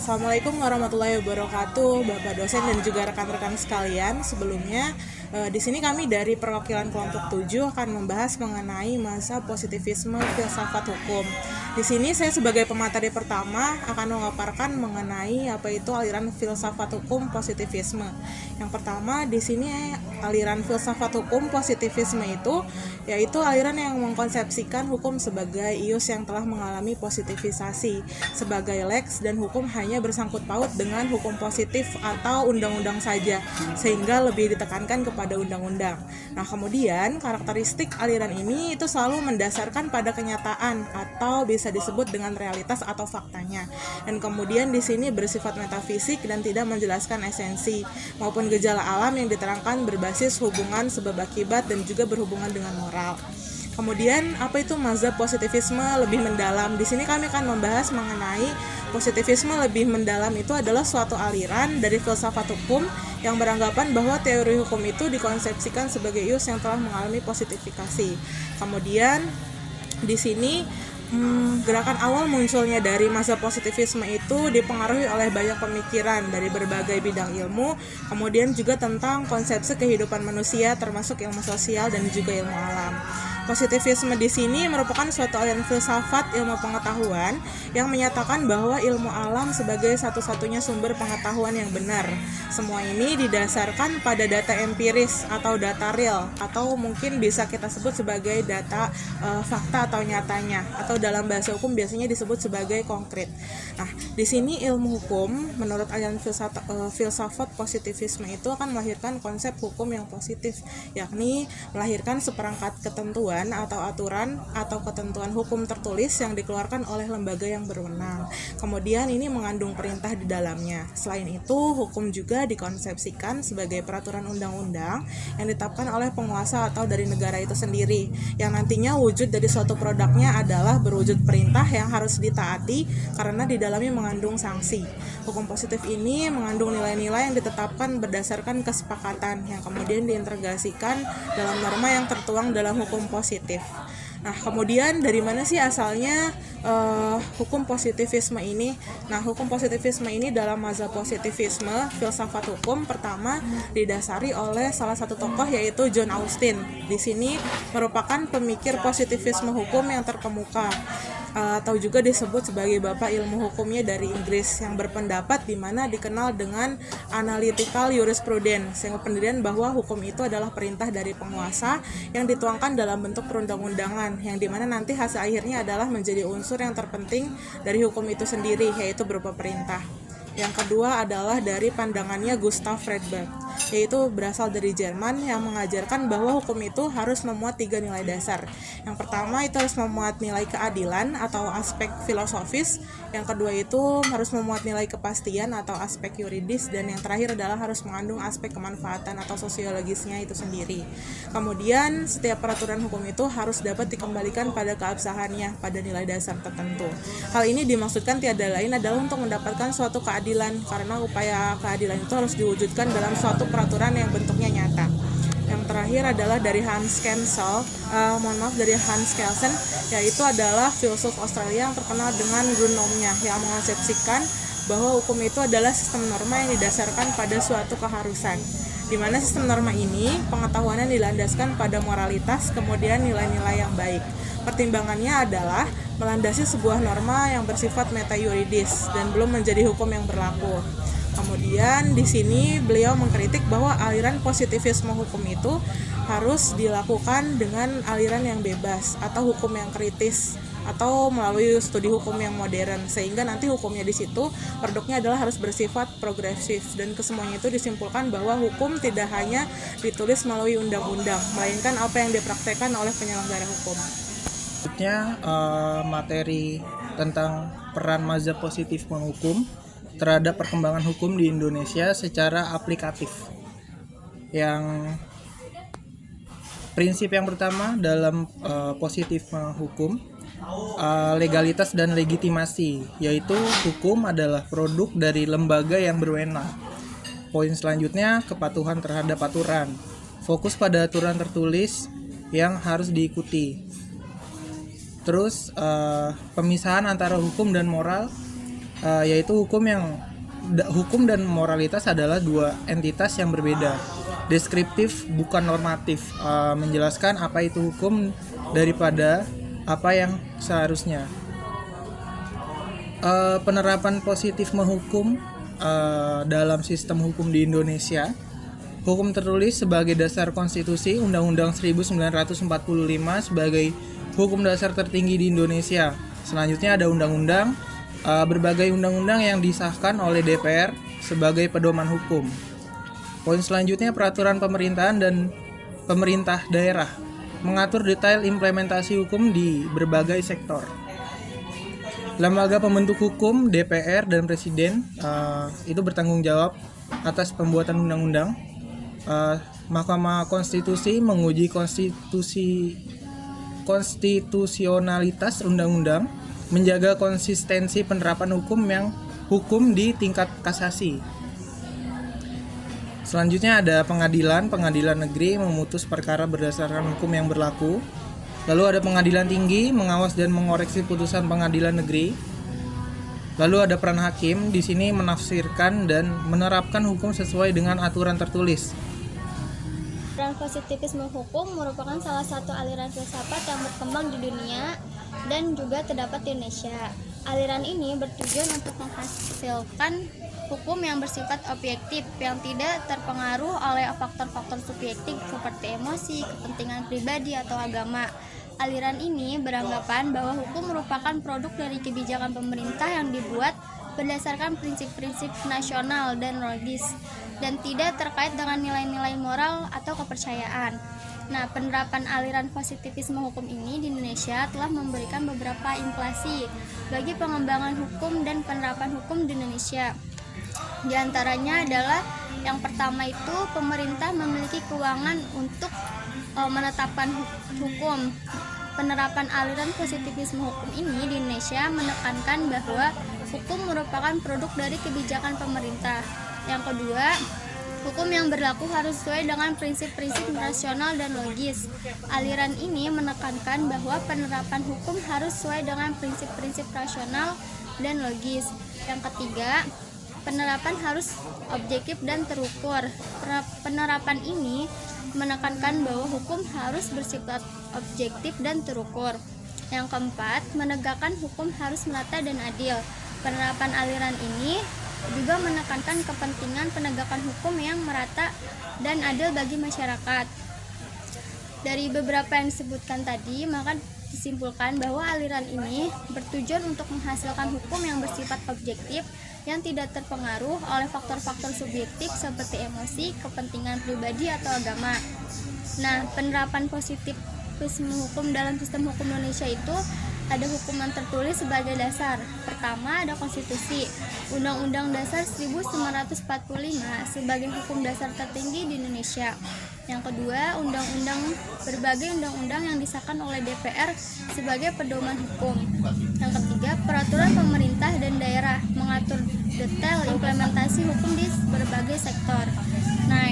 Assalamualaikum warahmatullahi wabarakatuh, Bapak dosen dan juga rekan-rekan sekalian. Sebelumnya, di sini kami dari perwakilan kelompok 7 akan membahas mengenai masa positivisme filsafat hukum. Di sini saya sebagai pemateri pertama akan memaparkan mengenai apa itu aliran filsafat hukum positivisme. Yang pertama, di sini aliran filsafat hukum positivisme itu yaitu aliran yang mengkonsepsikan hukum sebagai ius yang telah mengalami positivisasi sebagai lex, dan hukum hanya bersangkut paut dengan hukum positif atau undang-undang saja, sehingga lebih ditekankan kepada undang-undang. Nah, kemudian karakteristik aliran ini itu selalu mendasarkan pada kenyataan atau bisa disebut dengan realitas atau faktanya. Dan kemudian di sini bersifat metafisik dan tidak menjelaskan esensi maupun gejala alam yang diterangkan berbasis hubungan sebab akibat dan juga berhubungan dengan moral. Kemudian apa itu mazhab positivisme lebih mendalam? Di sini kami akan membahas mengenai positivisme lebih mendalam itu adalah suatu aliran dari filsafat hukum yang beranggapan bahwa teori hukum itu dikonsepsikan sebagai ius yang telah mengalami positifikasi. Kemudian di sini gerakan awal munculnya dari masa positivisme itu dipengaruhi oleh banyak pemikiran dari berbagai bidang ilmu, kemudian juga tentang konsepsi kehidupan manusia termasuk ilmu sosial dan juga ilmu alam. Positivisme di sini merupakan suatu aliran filsafat ilmu pengetahuan yang menyatakan bahwa ilmu alam sebagai satu-satunya sumber pengetahuan yang benar. Semua ini didasarkan pada data empiris atau data real, atau mungkin bisa kita sebut sebagai data fakta atau nyatanya, atau dalam bahasa hukum biasanya disebut sebagai konkret. Nah, di sini ilmu hukum menurut aliran filsafat positivisme itu akan melahirkan konsep hukum yang positif, yakni melahirkan seperangkat ketentuan atau aturan atau ketentuan hukum tertulis yang dikeluarkan oleh lembaga yang berwenang. Kemudian ini mengandung perintah di dalamnya. Selain itu, hukum juga dikonsepsikan sebagai peraturan undang-undang yang ditetapkan oleh penguasa atau dari negara itu sendiri, yang nantinya wujud dari suatu produknya adalah berwujud perintah yang harus ditaati karena di dalamnya mengandung sanksi. Hukum positif ini mengandung nilai-nilai yang ditetapkan berdasarkan kesepakatan yang kemudian diintegrasikan dalam norma yang tertuang dalam hukum positif. Nah, kemudian dari mana sih asalnya hukum positivisme ini? Nah, hukum positivisme ini dalam mazhab positivisme filsafat hukum pertama didasari oleh salah satu tokoh yaitu John Austin. Di sini merupakan pemikir positivisme hukum yang terkemuka, atau juga disebut sebagai bapak ilmu hukumnya dari Inggris, yang berpendapat di mana dikenal dengan analytical jurisprudence, yang pendirian bahwa hukum itu adalah perintah dari penguasa yang dituangkan dalam bentuk perundang-undangan, yang dimana nanti hasil akhirnya adalah menjadi unsur yang terpenting dari hukum itu sendiri, yaitu berupa perintah. Yang kedua adalah dari pandangannya Gustav Freiberg, yaitu berasal dari Jerman, yang mengajarkan bahwa hukum itu harus memuat 3 nilai dasar. Yang pertama itu harus memuat nilai keadilan atau aspek filosofis, yang kedua itu harus memuat nilai kepastian atau aspek yuridis, dan yang terakhir adalah harus mengandung aspek kemanfaatan atau sosiologisnya itu sendiri. Kemudian setiap peraturan hukum itu harus dapat dikembalikan pada keabsahannya pada nilai dasar tertentu. Hal ini dimaksudkan tiada lain adalah untuk mendapatkan suatu keadilan, karena upaya keadilan itu harus diwujudkan dalam suatu peraturan yang bentuknya nyata. Yang terakhir adalah dari Hans Kelsen, yaitu adalah filsuf Australia yang terkenal dengan Grundnormnya, yang mengonsepsikan bahwa hukum itu adalah sistem norma yang didasarkan pada suatu keharusan, di mana sistem norma ini pengetahuannya dilandaskan pada moralitas, kemudian nilai-nilai yang baik. Pertimbangannya adalah melandasi sebuah norma yang bersifat meta-yuridis dan belum menjadi hukum yang berlaku. Kemudian di sini beliau mengkritik bahwa aliran positivisme hukum itu harus dilakukan dengan aliran yang bebas atau hukum yang kritis atau melalui studi hukum yang modern, sehingga nanti hukumnya di situ produknya adalah harus bersifat progresif, dan kesemuanya itu disimpulkan bahwa hukum tidak hanya ditulis melalui undang-undang, melainkan apa yang dipraktekkan oleh penyelenggara hukum. Selanjutnya materi tentang peran mazhab positivisme hukum terhadap perkembangan hukum di Indonesia secara aplikatif. Yang prinsip yang pertama dalam positivisme hukum, legalitas dan legitimasi, yaitu hukum adalah produk dari lembaga yang berwenang. Poin selanjutnya, kepatuhan terhadap aturan, fokus pada aturan tertulis yang harus diikuti. Terus pemisahan antara hukum dan moral, yaitu hukum dan moralitas adalah dua entitas yang berbeda. Deskriptif bukan normatif, menjelaskan apa itu hukum daripada apa yang seharusnya. Penerapan positifme hukum dalam sistem hukum di Indonesia. Hukum tertulis sebagai dasar konstitusi Undang-Undang 1945 sebagai hukum dasar tertinggi di Indonesia. Selanjutnya ada undang-undang, berbagai undang-undang yang disahkan oleh DPR sebagai pedoman hukum. Poin selanjutnya peraturan pemerintahan dan pemerintah daerah mengatur detail implementasi hukum di berbagai sektor. Lembaga pembentuk hukum, DPR dan Presiden itu bertanggung jawab atas pembuatan undang-undang. Mahkamah Konstitusi menguji konstitusionalitas undang-undang, menjaga konsistensi penerapan hukum di tingkat kasasi. Selanjutnya ada pengadilan negeri memutus perkara berdasarkan hukum yang berlaku. Lalu ada pengadilan tinggi mengawas dan mengoreksi putusan pengadilan negeri. Lalu ada peran hakim, di sini menafsirkan dan menerapkan hukum sesuai dengan aturan tertulis. Aliran positivisme hukum merupakan salah satu aliran filsafat yang berkembang di dunia dan juga terdapat di Indonesia. Aliran ini bertujuan untuk menghasilkan hukum yang bersifat objektif yang tidak terpengaruh oleh faktor-faktor subjektif seperti emosi, kepentingan pribadi, atau agama. Aliran ini beranggapan bahwa hukum merupakan produk dari kebijakan pemerintah yang dibuat berdasarkan prinsip-prinsip nasional dan logis dan tidak terkait dengan nilai-nilai moral atau kepercayaan. Nah, penerapan aliran positivisme hukum ini di Indonesia telah memberikan beberapa implikasi bagi pengembangan hukum dan penerapan hukum di Indonesia. Di antaranya adalah yang pertama itu pemerintah memiliki keuangan untuk menetapkan hukum. Penerapan aliran positivisme hukum ini di Indonesia menekankan bahwa hukum merupakan produk dari kebijakan pemerintah. Yang kedua, hukum yang berlaku harus sesuai dengan prinsip-prinsip rasional dan logis. Aliran ini menekankan bahwa penerapan hukum harus sesuai dengan prinsip-prinsip rasional dan logis. Yang ketiga, penerapan harus objektif dan terukur. Penerapan ini menekankan bahwa hukum harus bersifat objektif dan terukur. Yang keempat, menegakkan hukum harus merata dan adil. Penerapan aliran ini juga menekankan kepentingan penegakan hukum yang merata dan adil bagi masyarakat. Dari beberapa yang disebutkan tadi, maka disimpulkan bahwa aliran ini bertujuan untuk menghasilkan hukum yang bersifat objektif yang tidak terpengaruh oleh faktor-faktor subjektif seperti emosi, kepentingan pribadi, atau agama. Nah, penerapan positivisme hukum dalam sistem hukum Indonesia itu ada hukuman tertulis sebagai dasar. Pertama ada konstitusi, Undang-Undang Dasar 1945 sebagai hukum dasar tertinggi di Indonesia. Yang kedua, berbagai undang-undang yang disahkan oleh DPR sebagai pedoman hukum. Yang ketiga, peraturan pemerintah dan daerah mengatur detail implementasi hukum di berbagai sektor. Nah,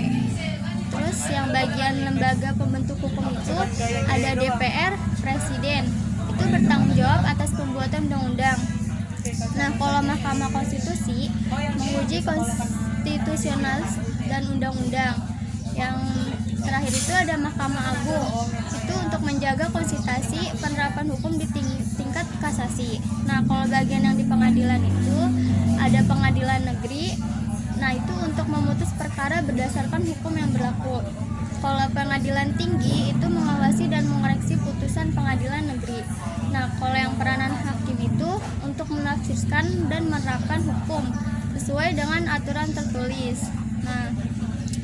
terus yang bagian lembaga pembentuk hukum itu ada DPR, Presiden. Itu bertanggung jawab atas pembuatan undang-undang. Nah, kalau Mahkamah Konstitusi menguji konstitusionalis dan undang-undang. Yang terakhir itu ada Mahkamah Agung, itu untuk menjaga konsistensi penerapan hukum di tingkat kasasi. Nah, kalau bagian yang di pengadilan itu ada pengadilan negeri. Nah, itu untuk memutus perkara berdasarkan hukum yang berlaku. Kalau pengadilan tinggi itu mengawasi dan mengoreksi putusan pengadilan negeri. Nah, kalau yang peranan hakim itu untuk menafsirkan dan menerapkan hukum sesuai dengan aturan tertulis. Nah,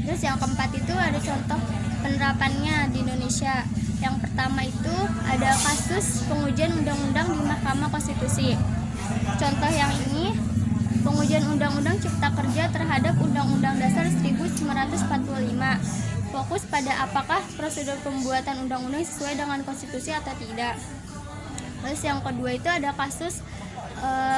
terus yang keempat itu ada contoh penerapannya di Indonesia. Yang pertama itu ada kasus pengujian undang-undang di Mahkamah Konstitusi. Contoh yang ini, pengujian Undang-Undang Cipta Kerja terhadap Undang-Undang Dasar 1945. Fokus pada apakah prosedur pembuatan undang-undang sesuai dengan konstitusi atau tidak. Terus yang kedua itu ada kasus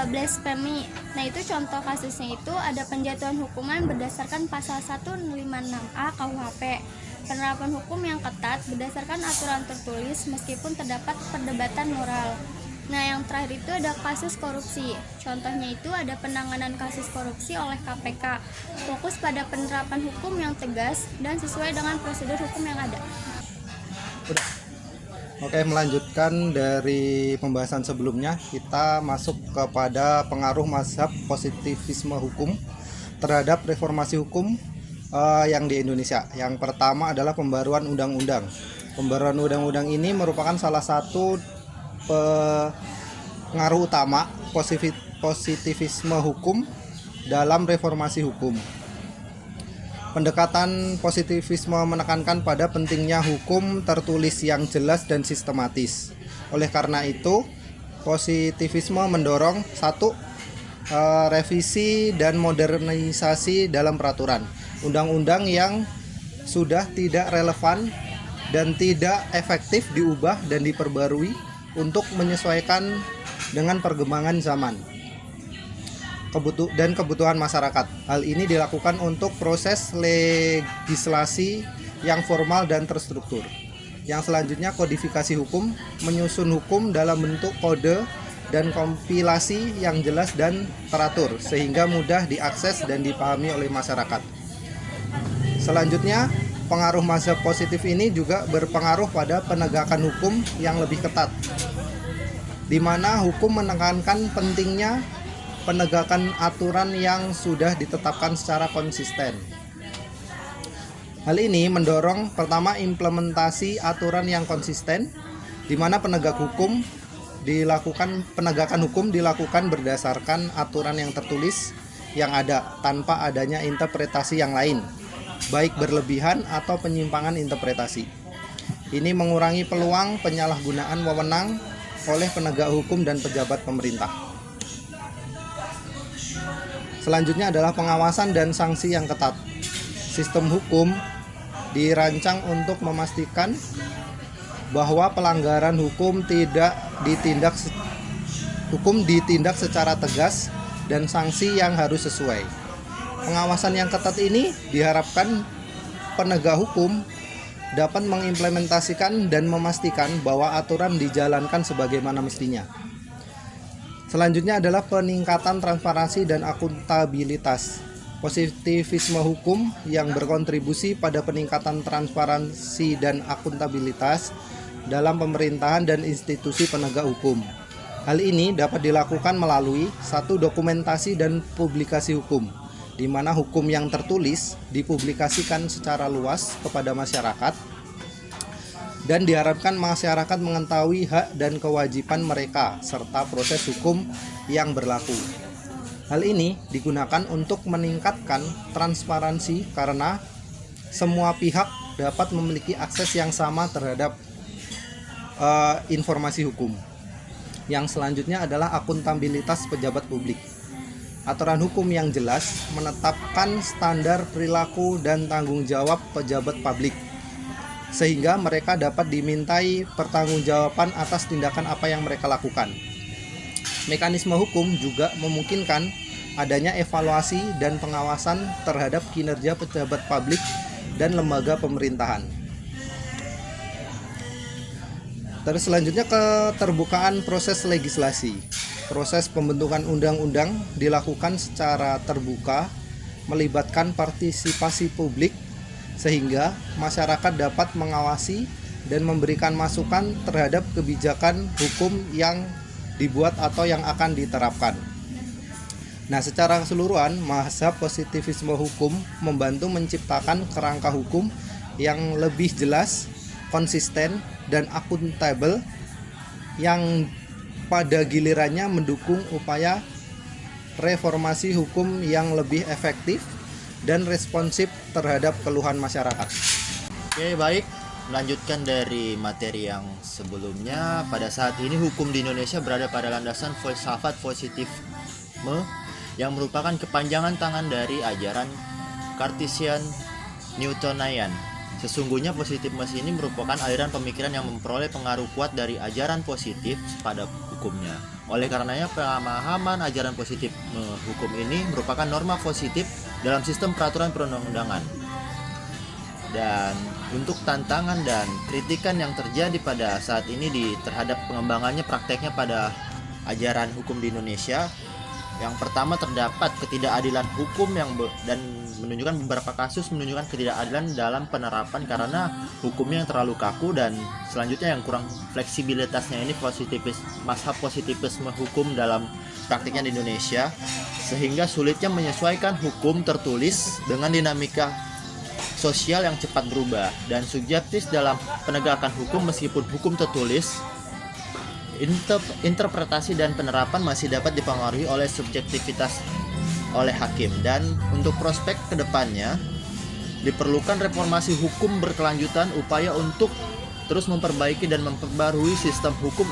blasphemy. Nah, itu contoh kasusnya itu ada penjatuhan hukuman berdasarkan pasal 156A KUHP. Penerapan hukum yang ketat berdasarkan aturan tertulis meskipun terdapat perdebatan moral. Nah, yang terakhir itu ada kasus korupsi. Contohnya itu ada penanganan kasus korupsi oleh KPK. Fokus pada penerapan hukum yang tegas dan sesuai dengan prosedur hukum yang ada. Oke, melanjutkan dari pembahasan sebelumnya, kita masuk kepada pengaruh mazhab positivisme hukum terhadap reformasi hukum yang di Indonesia. Yang pertama adalah pembaruan undang-undang. Pembaruan undang-undang ini merupakan salah satu pengaruh utama positivisme hukum dalam reformasi hukum. Pendekatan positivisme menekankan pada pentingnya hukum tertulis yang jelas dan sistematis. Oleh karena itu, positivisme mendorong satu, revisi dan modernisasi dalam peraturan undang-undang yang sudah tidak relevan dan tidak efektif diubah dan diperbarui untuk menyesuaikan dengan perkembangan zaman dan kebutuhan masyarakat. Hal ini dilakukan untuk proses legislasi yang formal dan terstruktur. Yang selanjutnya, kodifikasi hukum, menyusun hukum dalam bentuk kode dan kompilasi yang jelas dan teratur sehingga mudah diakses dan dipahami oleh masyarakat. Selanjutnya, pengaruh mazhab positif ini juga berpengaruh pada penegakan hukum yang lebih ketat, di mana hukum menekankan pentingnya penegakan aturan yang sudah ditetapkan secara konsisten. Hal ini mendorong pertama implementasi aturan yang konsisten, di mana penegakan hukum dilakukan berdasarkan aturan yang tertulis yang ada tanpa adanya interpretasi yang lain, baik berlebihan atau penyimpangan interpretasi. Ini mengurangi peluang penyalahgunaan wewenang oleh penegak hukum dan pejabat pemerintah. Selanjutnya adalah pengawasan dan sanksi yang ketat. Sistem hukum dirancang untuk memastikan bahwa pelanggaran hukum ditindak secara tegas dan sanksi yang harus sesuai. Pengawasan yang ketat ini diharapkan penegak hukum dapat mengimplementasikan dan memastikan bahwa aturan dijalankan sebagaimana mestinya. Selanjutnya adalah peningkatan transparansi dan akuntabilitas. Positivisme hukum yang berkontribusi pada peningkatan transparansi dan akuntabilitas dalam pemerintahan dan institusi penegak hukum. Hal ini dapat dilakukan melalui satu, dokumentasi dan publikasi hukum, di mana hukum yang tertulis dipublikasikan secara luas kepada masyarakat dan diharapkan masyarakat mengetahui hak dan kewajiban mereka serta proses hukum yang berlaku. Hal ini digunakan untuk meningkatkan transparansi karena semua pihak dapat memiliki akses yang sama terhadap informasi hukum. Yang selanjutnya adalah akuntabilitas pejabat publik. Aturan hukum yang jelas menetapkan standar perilaku dan tanggung jawab pejabat publik, sehingga mereka dapat dimintai pertanggungjawaban atas tindakan apa yang mereka lakukan. Mekanisme hukum juga memungkinkan adanya evaluasi dan pengawasan terhadap kinerja pejabat publik dan lembaga pemerintahan. Terus selanjutnya, keterbukaan proses legislasi. Proses pembentukan undang-undang dilakukan secara terbuka, melibatkan partisipasi publik, sehingga masyarakat dapat mengawasi dan memberikan masukan terhadap kebijakan hukum yang dibuat atau yang akan diterapkan. Nah, secara keseluruhan, mazhab positivisme hukum membantu menciptakan kerangka hukum yang lebih jelas, konsisten, dan akuntabel, yang pada gilirannya mendukung upaya reformasi hukum yang lebih efektif dan responsif terhadap keluhan masyarakat. Oke, baik. Melanjutkan dari materi yang sebelumnya, pada saat ini hukum di Indonesia berada pada landasan filsafat positivisme yang merupakan kepanjangan tangan dari ajaran Cartesian Newtonian. Sesungguhnya positivisme ini merupakan aliran pemikiran yang memperoleh pengaruh kuat dari ajaran positif pada hukumnya. Oleh karenanya, pemahaman ajaran positif hukum ini merupakan norma positif dalam sistem peraturan perundang-undangan. Dan untuk tantangan dan kritikan yang terjadi pada saat ini terhadap pengembangannya prakteknya pada ajaran hukum di Indonesia. Yang pertama, terdapat ketidakadilan hukum dan menunjukkan beberapa kasus menunjukkan ketidakadilan dalam penerapan karena hukumnya yang terlalu kaku, dan selanjutnya yang kurang fleksibilitasnya ini mazhab positivisme hukum dalam praktiknya di Indonesia, sehingga sulitnya menyesuaikan hukum tertulis dengan dinamika sosial yang cepat berubah dan subjektif dalam penegakan hukum. Meskipun hukum tertulis, interpretasi dan penerapan masih dapat dipengaruhi oleh subjektivitas oleh hakim. Dan untuk prospek kedepannya diperlukan reformasi hukum berkelanjutan, upaya untuk terus memperbaiki dan memperbarui sistem hukum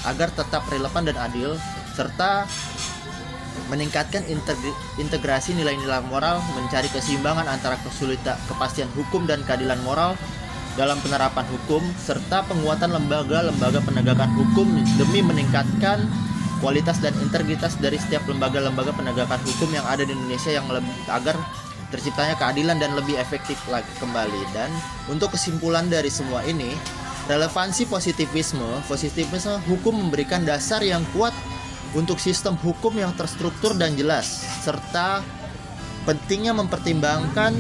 agar tetap relevan dan adil, serta meningkatkan integrasi nilai-nilai moral, mencari keseimbangan antara kepastian hukum dan keadilan moral dalam penerapan hukum, serta penguatan lembaga-lembaga penegakan hukum demi meningkatkan kualitas dan integritas dari setiap lembaga-lembaga penegakan hukum yang ada di Indonesia agar terciptanya keadilan dan lebih efektif lagi kembali. Dan untuk kesimpulan dari semua ini, relevansi positivisme hukum memberikan dasar yang kuat untuk sistem hukum yang terstruktur dan jelas, serta pentingnya mempertimbangkan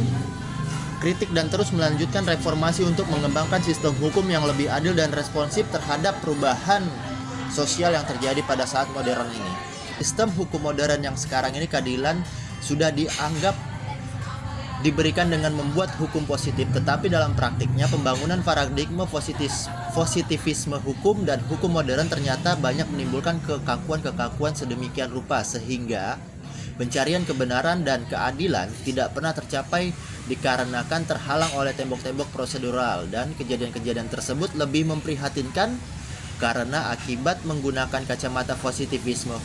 kritik dan terus melanjutkan reformasi untuk mengembangkan sistem hukum yang lebih adil dan responsif terhadap perubahan sosial yang terjadi pada saat modern ini. Sistem hukum modern yang sekarang ini, keadilan sudah dianggap diberikan dengan membuat hukum positif, tetapi dalam praktiknya pembangunan paradigma positivisme hukum dan hukum modern ternyata banyak menimbulkan kekakuan sedemikian rupa sehingga pencarian kebenaran dan keadilan tidak pernah tercapai dikarenakan terhalang oleh tembok-tembok prosedural. Dan kejadian-kejadian tersebut lebih memprihatinkan karena akibat menggunakan kacamata positivisme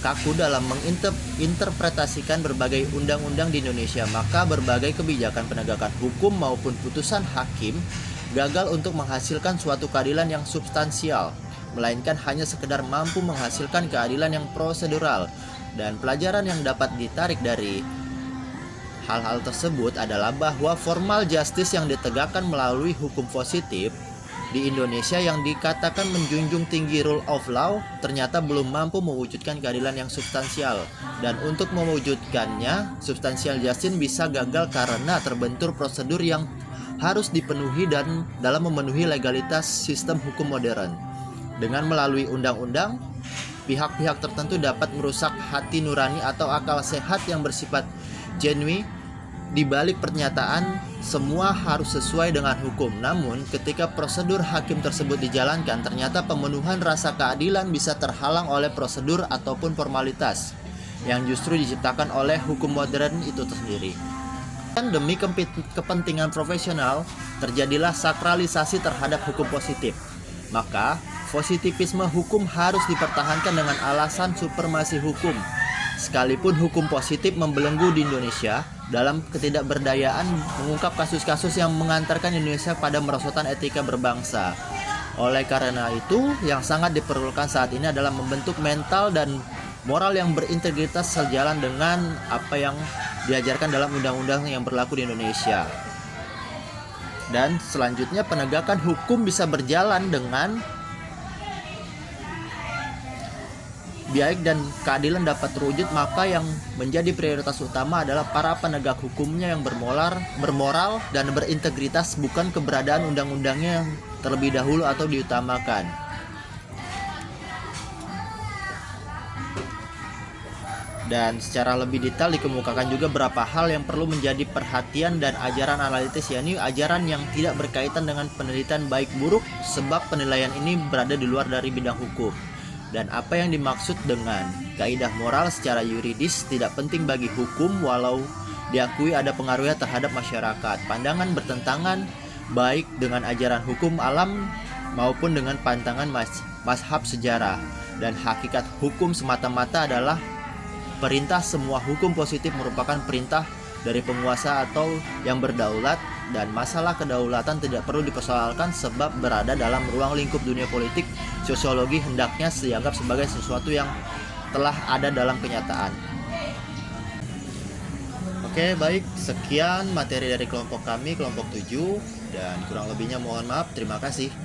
kaku dalam menginterpretasikan berbagai undang-undang di Indonesia, maka berbagai kebijakan penegakan hukum maupun putusan hakim gagal untuk menghasilkan suatu keadilan yang substansial, melainkan hanya sekedar mampu menghasilkan keadilan yang prosedural. Dan pelajaran yang dapat ditarik dari hal-hal tersebut adalah bahwa formal justice yang ditegakkan melalui hukum positif di Indonesia yang dikatakan menjunjung tinggi rule of law ternyata belum mampu mewujudkan keadilan yang substansial. Dan untuk mewujudkannya, substansial justice bisa gagal karena terbentur prosedur yang harus dipenuhi dan dalam memenuhi legalitas sistem hukum modern. Dengan melalui undang-undang, pihak-pihak tertentu dapat merusak hati nurani atau akal sehat yang bersifat genuine. Di balik pernyataan semua harus sesuai dengan hukum, namun ketika prosedur hakim tersebut dijalankan, ternyata pemenuhan rasa keadilan bisa terhalang oleh prosedur ataupun formalitas yang justru diciptakan oleh hukum modern itu sendiri. Dan demi kepentingan profesional, terjadilah sakralisasi terhadap hukum positif. Maka positivisme hukum harus dipertahankan dengan alasan supremasi hukum. Sekalipun hukum positif membelenggu di Indonesia dalam ketidakberdayaan mengungkap kasus-kasus yang mengantarkan Indonesia pada merosotan etika berbangsa. Oleh karena itu, yang sangat diperlukan saat ini adalah membentuk mental dan moral yang berintegritas sejalan dengan apa yang diajarkan dalam undang-undang yang berlaku di Indonesia. Dan selanjutnya, penegakan hukum bisa berjalan dengan baik dan keadilan dapat terwujud, maka yang menjadi prioritas utama adalah para penegak hukumnya yang bermoral dan berintegritas, bukan keberadaan undang-undangnya yang terlebih dahulu atau diutamakan. Dan secara lebih detail dikemukakan juga beberapa hal yang perlu menjadi perhatian dan ajaran analitis, yakni ajaran yang tidak berkaitan dengan penelitian baik buruk, sebab penilaian ini berada di luar dari bidang hukum. Dan apa yang dimaksud dengan kaidah moral secara yuridis tidak penting bagi hukum walau diakui ada pengaruhnya terhadap masyarakat. Pandangan bertentangan baik dengan ajaran hukum alam maupun dengan pandangan mazhab sejarah. Dan hakikat hukum semata-mata adalah perintah. Semua hukum positif merupakan perintah dari penguasa atau yang berdaulat, dan masalah kedaulatan tidak perlu dipersoalkan sebab berada dalam ruang lingkup dunia politik. Sosiologi hendaknya dianggap sebagai sesuatu yang telah ada dalam kenyataan. Oke, baik, sekian materi dari kelompok kami, kelompok 7. dan kurang lebihnya mohon maaf. Terima kasih.